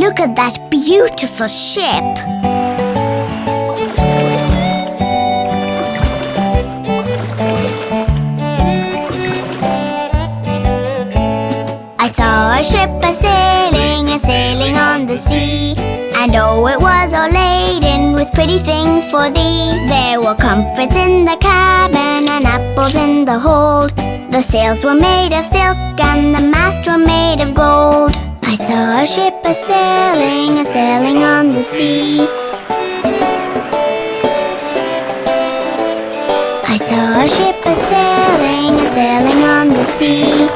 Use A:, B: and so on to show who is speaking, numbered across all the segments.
A: Look at that beautiful ship. I saw a ship a-sailing on the sea. And oh, it was all laden with pretty things for thee. There were comforts in the cabin and apples in the hold. The sails were made of silk and the masts were made of gold. I saw a ship a-sailing on the sea. I saw a ship a-sailing on the sea.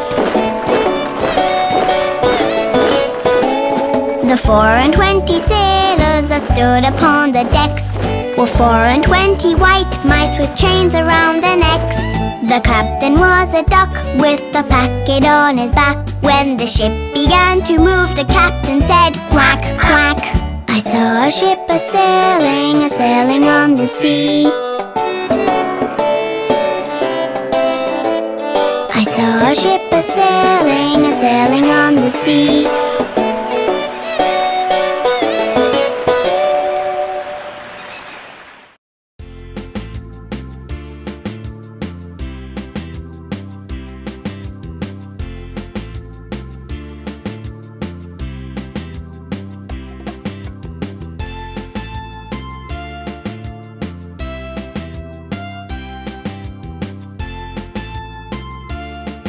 A: The 24 sailors that stood upon the decks were 24 white mice with chains around their necks. The captain was a duck with a packet on his back. When the ship began to move, the captain said, "Quack, quack." I saw a ship a-sailing on the sea. I saw a ship a-sailing on the sea.